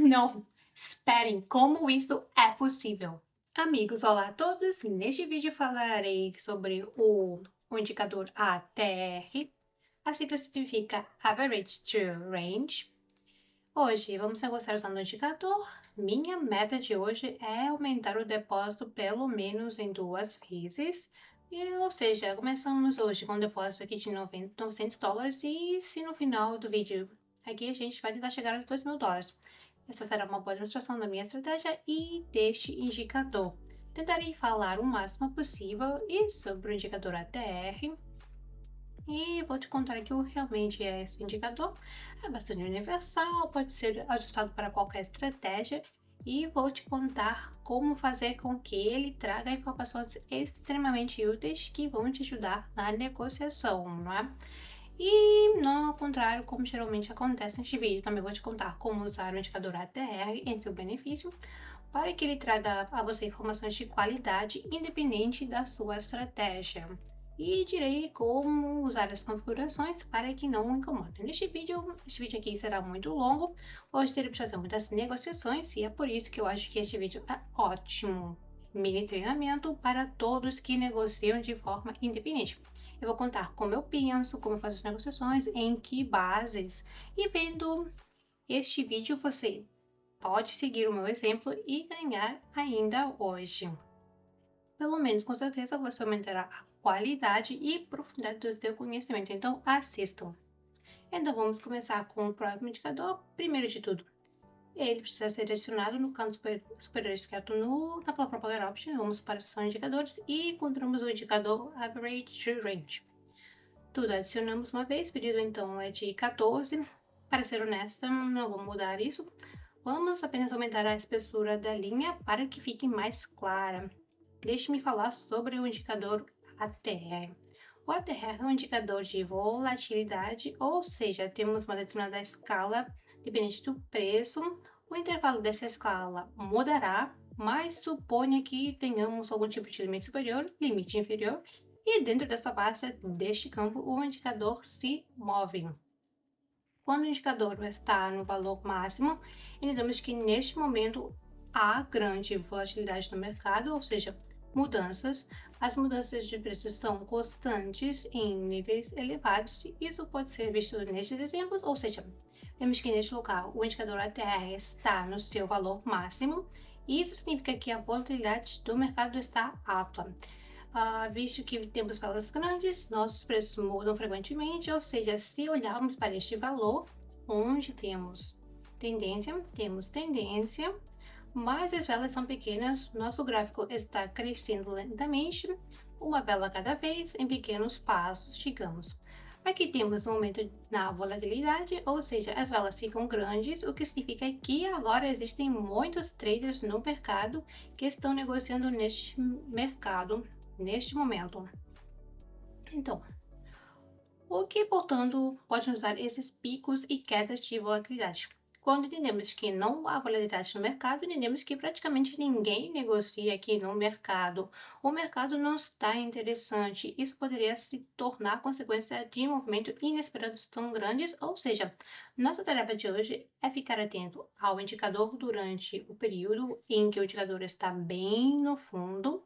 Não, esperem, como isso é possível? Amigos, olá a todos! Neste vídeo falarei sobre o indicador ATR, a sigla significa Average True Range. Hoje vamos negociar usando o indicador. Minha meta de hoje é aumentar o depósito pelo menos em 2 vezes. Ou seja, começamos hoje com um depósito aqui de $900 e se no final do vídeo aqui a gente vai tentar chegar a $2.000. Essa será uma boa demonstração da minha estratégia e deste indicador. Tentarei falar o máximo possível e sobre o indicador ATR. E vou te contar aqui o que realmente é esse indicador. É bastante universal, pode ser ajustado para qualquer estratégia e vou te contar como fazer com que ele traga informações extremamente úteis que vão te ajudar na negociação, não é? E não ao contrário, como geralmente acontece neste vídeo, também vou te contar como usar o indicador ATR em seu benefício para que ele traga a você informações de qualidade independente da sua estratégia e direi como usar as configurações para que não incomode. Este vídeo aqui será muito longo, hoje teremos que fazer muitas negociações e é por isso que eu acho que este vídeo é ótimo. Mini treinamento para todos que negociam de forma independente. Eu vou contar como eu penso, como eu faço as negociações, em que bases e vendo este vídeo você pode seguir o meu exemplo e ganhar ainda hoje. Pelo menos, com certeza, você aumentará a qualidade e profundidade do seu conhecimento. Então, assistam. Então, vamos começar com o próximo indicador. Primeiro de tudo, ele precisa ser adicionado no canto superior esquerdo na palavra Power Option. Vamos para a seção indicadores e encontramos o indicador Average True Range. Tudo adicionamos uma vez, o período então é de 14. Para ser honesta, não vou mudar isso. Vamos apenas aumentar a espessura da linha para que fique mais clara. Deixe-me falar sobre o indicador ATR. O ATR é um indicador de volatilidade, ou seja, temos uma determinada escala dependente do preço. O intervalo dessa escala mudará, mas suponha que tenhamos algum tipo de limite superior, limite inferior, e dentro dessa base deste campo o indicador se move. Quando o indicador está no valor máximo, entendemos que neste momento há grande volatilidade no mercado, ou seja, mudanças. As mudanças de preço são constantes em níveis elevados. Isso pode ser visto nesses exemplos, ou seja, vemos que neste local o indicador ATR está no seu valor máximo. Isso significa que a volatilidade do mercado está alta. Visto que temos velas grandes, nossos preços mudam frequentemente, ou seja, se olharmos para este valor, onde temos tendência, mas as velas são pequenas, nosso gráfico está crescendo lentamente, uma vela a cada vez, em pequenos passos, digamos. Aqui temos um aumento na volatilidade, ou seja, as velas ficam grandes, o que significa que agora existem muitos traders no mercado que estão negociando neste mercado, neste momento. Então, o que, portanto, pode usar esses picos e quedas de volatilidade? Quando entendemos que não há volatilidade no mercado, entendemos que praticamente ninguém negocia aqui no mercado. O mercado não está interessante. Isso poderia se tornar consequência de movimentos inesperados tão grandes, ou seja, nossa tarefa de hoje é ficar atento ao indicador durante o período em que o indicador está bem no fundo,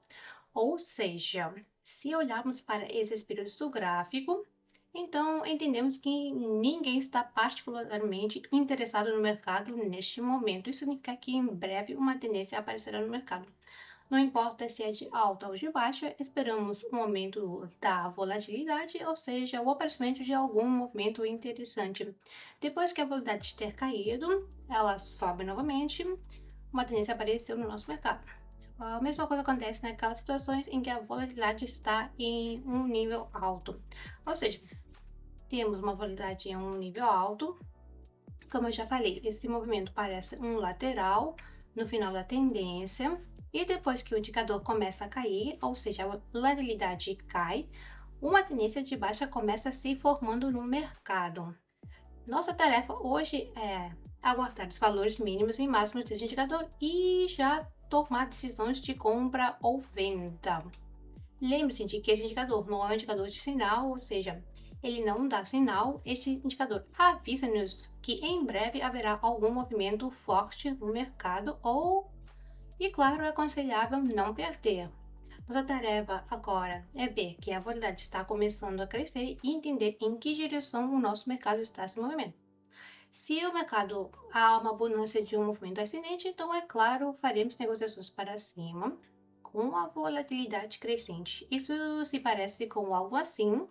ou seja, se olharmos para esses períodos do gráfico, então entendemos que ninguém está particularmente interessado no mercado neste momento. Isso significa que em breve uma tendência aparecerá no mercado. Não importa se é de alta ou de baixa, esperamos um aumento da volatilidade, ou seja, o aparecimento de algum movimento interessante. Depois que a volatilidade ter caído, ela sobe novamente, uma tendência apareceu no nosso mercado. A mesma coisa acontece naquelas situações em que a volatilidade está em um nível alto. Ou seja, temos uma volatilidade em um nível alto. Como eu já falei, esse movimento parece um lateral no final da tendência. E depois que o indicador começa a cair, ou seja, a volatilidade cai, uma tendência de baixa começa se formando no mercado. Nossa tarefa hoje é aguardar os valores mínimos e máximos desse indicador e já tomar decisões de compra ou venda. Lembre-se de que esse indicador não é um indicador de sinal, ou seja, ele não dá sinal, este indicador avisa-nos que em breve haverá algum movimento forte no mercado e claro, é aconselhável não perder. Nossa tarefa agora é ver que a volatilidade está começando a crescer e entender em que direção o nosso mercado está se movendo. Se o mercado há uma abundância de um movimento ascendente, então é claro, faremos negociações para cima com a volatilidade crescente. Isso se parece com algo assim.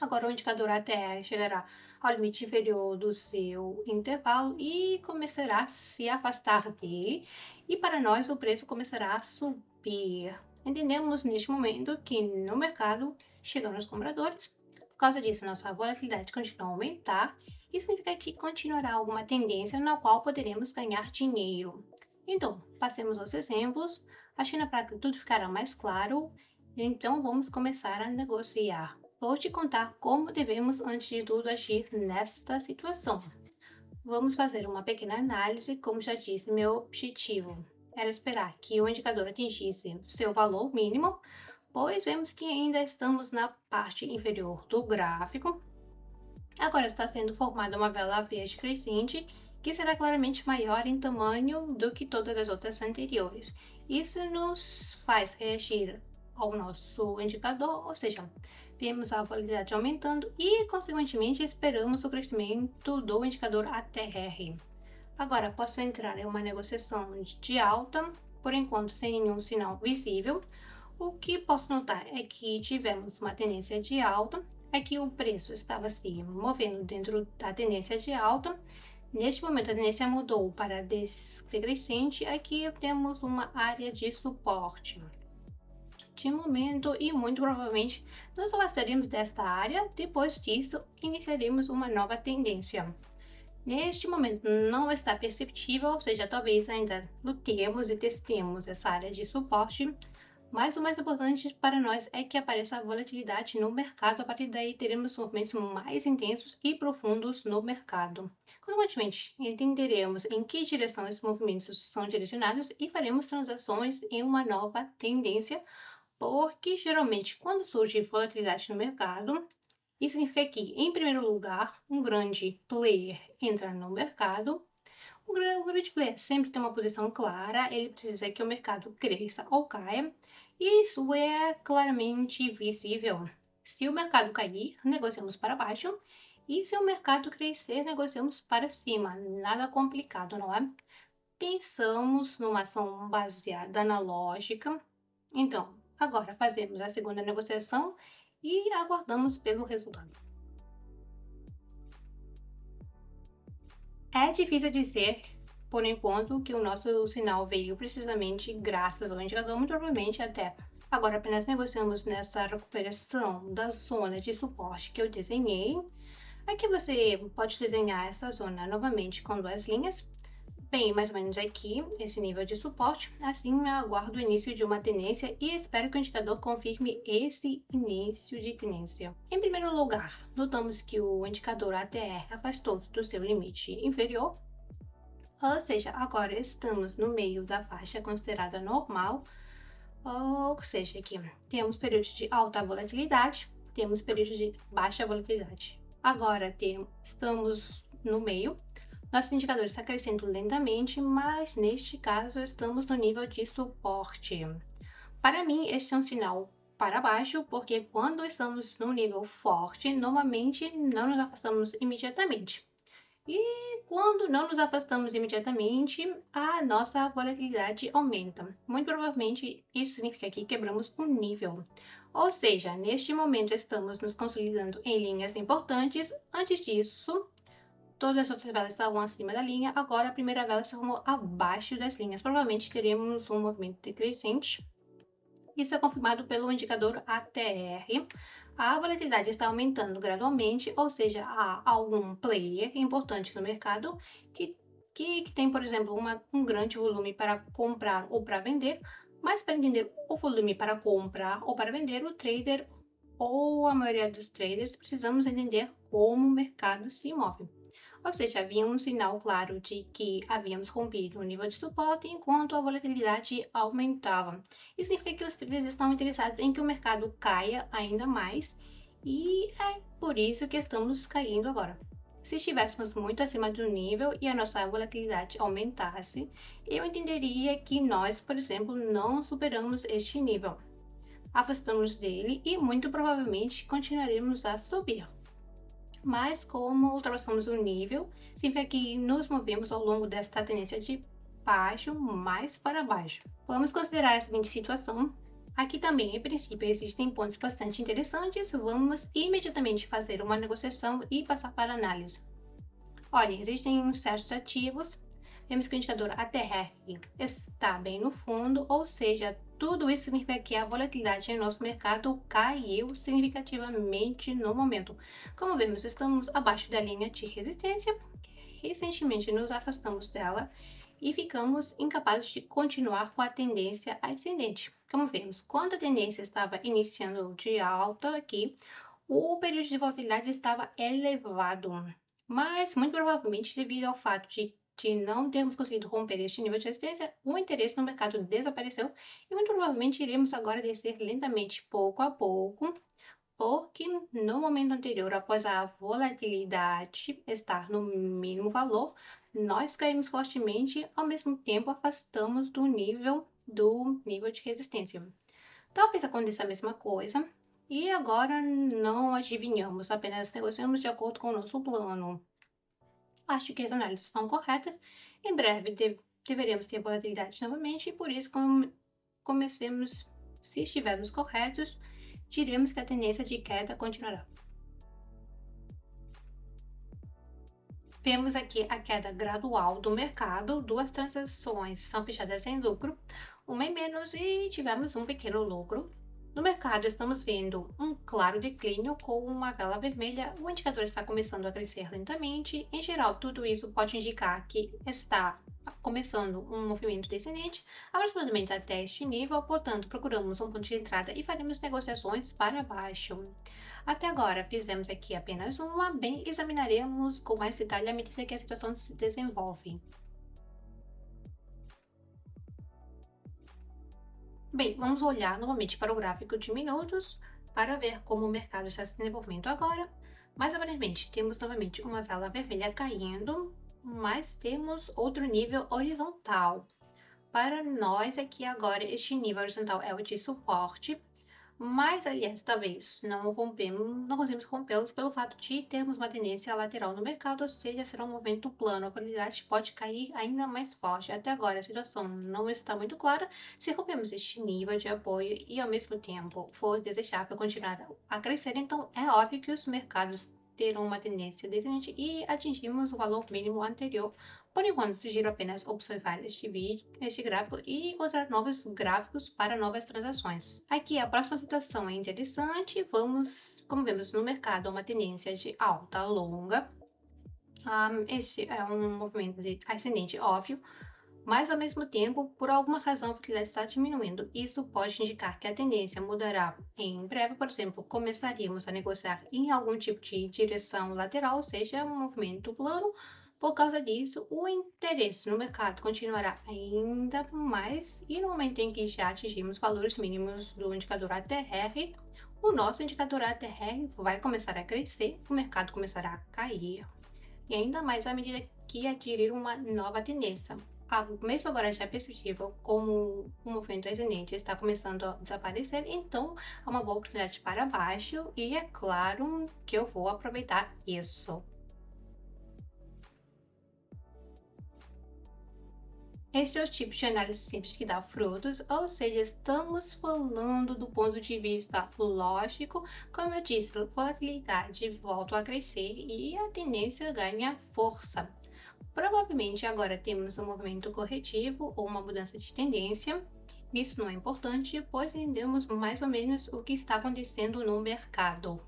Agora o indicador ATR chegará ao limite inferior do seu intervalo e começará a se afastar dele, e para nós o preço começará a subir. Entendemos neste momento que no mercado chegam os compradores, por causa disso nossa volatilidade continua a aumentar, isso significa que continuará alguma tendência na qual poderemos ganhar dinheiro. Então, passemos aos exemplos, acho que na prática tudo ficará mais claro, então vamos começar a negociar. Vou te contar como devemos, antes de tudo, agir nesta situação. Vamos fazer uma pequena análise, como já disse, meu objetivo era esperar que o indicador atingisse seu valor mínimo, pois vemos que ainda estamos na parte inferior do gráfico. Agora está sendo formada uma vela verde crescente, que será claramente maior em tamanho do que todas as outras anteriores. Isso nos faz reagir ao nosso indicador, ou seja, vemos a volatilidade aumentando e, consequentemente, esperamos o crescimento do indicador ATR. Agora, posso entrar em uma negociação de alta, por enquanto sem nenhum sinal visível. O que posso notar é que tivemos uma tendência de alta, é que o preço estava se movendo dentro da tendência de alta. Neste momento, a tendência mudou para decrescente, aqui temos uma área de suporte de momento e muito provavelmente nos afastaremos desta área, depois disso iniciaremos uma nova tendência. Neste momento não está perceptível, ou seja, talvez ainda lutemos e testemos essa área de suporte, mas o mais importante para nós é que apareça a volatilidade no mercado, a partir daí teremos movimentos mais intensos e profundos no mercado. Consequentemente, entenderemos em que direção esses movimentos são direcionados e faremos transações em uma nova tendência, porque geralmente quando surge volatilidade no mercado, isso significa que, em primeiro lugar, um grande player entra no mercado. O grande player sempre tem uma posição clara, ele precisa que o mercado cresça ou caia, e isso é claramente visível. Se o mercado cair, negociamos para baixo, e se o mercado crescer, negociamos para cima. Nada complicado, não é? Pensamos numa ação baseada na lógica. Então, agora fazemos a segunda negociação e aguardamos pelo resultado. É difícil dizer, por enquanto, que o nosso sinal veio precisamente graças ao indicador, muito provavelmente até agora apenas negociamos nessa recuperação da zona de suporte que eu desenhei. Aqui você pode desenhar essa zona novamente com duas linhas, bem mais ou menos aqui, esse nível de suporte. Assim, eu aguardo o início de uma tendência e espero que o indicador confirme esse início de tendência. Em primeiro lugar, notamos que o indicador ATR afastou-se do seu limite inferior, ou seja, agora estamos no meio da faixa considerada normal, ou seja, aqui temos períodos de alta volatilidade, temos períodos de baixa volatilidade. Agora estamos no meio. Nosso indicador está crescendo lentamente, mas neste caso estamos no nível de suporte. Para mim, este é um sinal para baixo, porque quando estamos num nível forte, normalmente não nos afastamos imediatamente. E quando não nos afastamos imediatamente, a nossa volatilidade aumenta. Muito provavelmente isso significa que quebramos um nível. Ou seja, neste momento estamos nos consolidando em linhas importantes. Antes disso, todas as outras velas estavam acima da linha, agora a primeira vela se formou abaixo das linhas. Provavelmente teremos um movimento decrescente. Isso é confirmado pelo indicador ATR. A volatilidade está aumentando gradualmente, ou seja, há algum player importante no mercado que tem, por exemplo, um grande volume para comprar ou para vender, mas para entender o volume para comprar ou para vender, o trader ou a maioria dos traders precisamos entender como o mercado se move. Ou seja, havia um sinal claro de que havíamos rompido o nível de suporte enquanto a volatilidade aumentava. Isso significa que os traders estão interessados em que o mercado caia ainda mais E é por isso que estamos caindo agora. Se estivéssemos muito acima do nível e a nossa volatilidade aumentasse, eu entenderia que nós, por exemplo, não superamos este nível. Afastamos dele e muito provavelmente continuaremos a subir. Mas como ultrapassamos o nível, significa que nos movemos ao longo desta tendência de baixo mais para baixo. Vamos considerar a seguinte situação. Aqui também, em princípio, existem pontos bastante interessantes. Vamos imediatamente fazer uma negociação e passar para análise. Olha, existem certos ativos. Vemos que o indicador ATR está bem no fundo, ou seja, tudo isso significa que a volatilidade em nosso mercado caiu significativamente no momento. Como vemos, estamos abaixo da linha de resistência. Recentemente nos afastamos dela e ficamos incapazes de continuar com a tendência ascendente. Como vemos, quando a tendência estava iniciando de alta aqui, o período de volatilidade estava elevado, mas muito provavelmente devido ao fato de não termos conseguido romper este nível de resistência, o interesse no mercado desapareceu e muito provavelmente iremos agora descer lentamente, pouco a pouco, porque no momento anterior, após a volatilidade estar no mínimo valor, nós caímos fortemente, ao mesmo tempo afastamos do nível de resistência. Talvez aconteça a mesma coisa, e agora não adivinhamos, apenas negociamos de acordo com o nosso plano. Acho que as análises estão corretas. Em breve deveremos ter volatilidade novamente, e por isso comecemos, se estivermos corretos, diremos que a tendência de queda continuará. Vemos aqui a queda gradual do mercado, duas transações são fechadas em lucro, uma em menos e tivemos um pequeno lucro. No mercado, estamos vendo um claro declínio com uma vela vermelha, o indicador está começando a crescer lentamente. Em geral, tudo isso pode indicar que está começando um movimento descendente, aproximadamente até este nível, portanto, procuramos um ponto de entrada e faremos negociações para baixo. Até agora, fizemos aqui apenas uma, bem, examinaremos com mais detalhe à medida que a situação se desenvolve. Bem, vamos olhar novamente para o gráfico de minutos para ver como o mercado está se desenvolvendo agora. Mas aparentemente temos novamente uma vela vermelha caindo, mas temos outro nível horizontal. Para nós aqui agora, este nível horizontal é o de suporte, mas, aliás, talvez não conseguimos rompê-los pelo fato de termos uma tendência lateral no mercado, ou seja, será um movimento plano. A volatilidade pode cair ainda mais forte. Até agora, a situação não está muito clara. Se rompemos este nível de apoio e, ao mesmo tempo, for desejável continuar a crescer, então é óbvio que os mercados terão uma tendência descendente e atingimos o valor mínimo anterior. Por enquanto, sugiro apenas observar este gráfico e encontrar novos gráficos para novas transações. Aqui, a próxima situação é interessante. Como vemos no mercado, uma tendência de alta longa. Este é um movimento de ascendente óbvio, mas ao mesmo tempo, por alguma razão, a volatilidade está diminuindo. Isso pode indicar que a tendência mudará em breve. Por exemplo, começaríamos a negociar em algum tipo de direção lateral, ou seja, um movimento plano. Por causa disso, o interesse no mercado continuará ainda mais, e no momento em que já atingimos valores mínimos do indicador ATR, o nosso indicador ATR vai começar a crescer, o mercado começará a cair, e ainda mais à medida que adquirir uma nova tendência. Mesmo agora já é perceptível como o movimento ascendente está começando a desaparecer, então há uma boa oportunidade para baixo e é claro que eu vou aproveitar isso. Este é o tipo de análise simples que dá frutos, ou seja, estamos falando do ponto de vista lógico. Como eu disse, a volatilidade volta a crescer e a tendência ganha força. Provavelmente agora temos um movimento corretivo ou uma mudança de tendência. Isso não é importante, pois entendemos mais ou menos o que está acontecendo no mercado.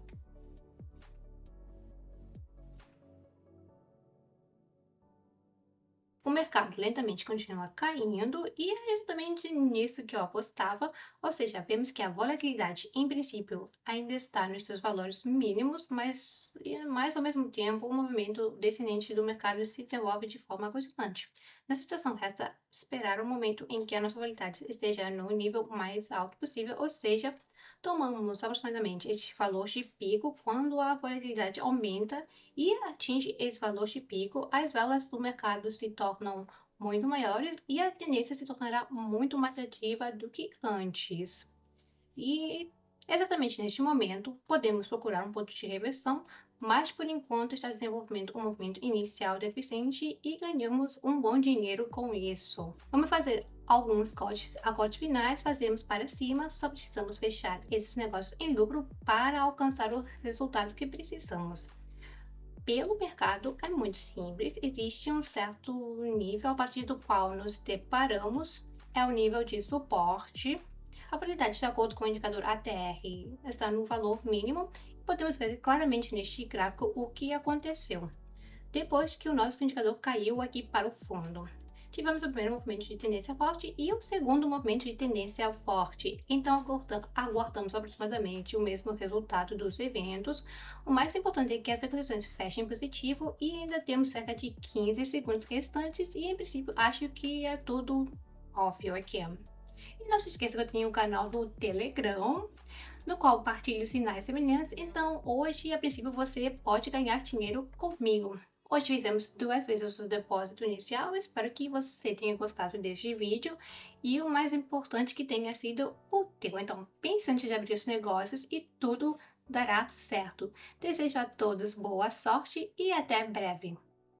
O mercado lentamente continua caindo e é exatamente nisso que eu apostava, ou seja, vemos que a volatilidade, em princípio, ainda está nos seus valores mínimos, mas ao mesmo tempo o movimento descendente do mercado se desenvolve de forma constante. Nessa situação, resta esperar o momento em que a nossa volatilidade esteja no nível mais alto possível, ou seja, Tomamos aproximadamente este valor de pico quando a volatilidade aumenta e atinge esse valor de pico, as velas do mercado se tornam muito maiores e a tendência se tornará muito mais ativa do que antes. E exatamente neste momento, podemos procurar um ponto de reversão, mas por enquanto está desenvolvendo um movimento inicial deficiente e ganhamos um bom dinheiro com isso. Vamos fazer alguns acordes finais, fazemos para cima, só precisamos fechar esses negócios em lucro para alcançar o resultado que precisamos. Pelo mercado é muito simples, existe um certo nível a partir do qual nos deparamos, é o nível de suporte. A volatilidade, de acordo com o indicador ATR, está no valor mínimo e podemos ver claramente neste gráfico o que aconteceu depois que o nosso indicador caiu aqui para o fundo. Tivemos o primeiro movimento de tendência forte e o segundo movimento de tendência forte, então aguardamos aproximadamente o mesmo resultado dos eventos. O mais importante é que as negociações fechem positivo e ainda temos cerca de 15 segundos restantes e, em princípio, acho que é tudo óbvio aqui. E não se esqueça que eu tenho um canal do Telegram, no qual partilho sinais semelhantes, então hoje, a princípio, você pode ganhar dinheiro comigo. Hoje fizemos 2 vezes o depósito inicial, espero que você tenha gostado deste vídeo e o mais importante que tenha sido útil. Então pense antes de abrir os negócios e tudo dará certo. Desejo a todos boa sorte e até breve.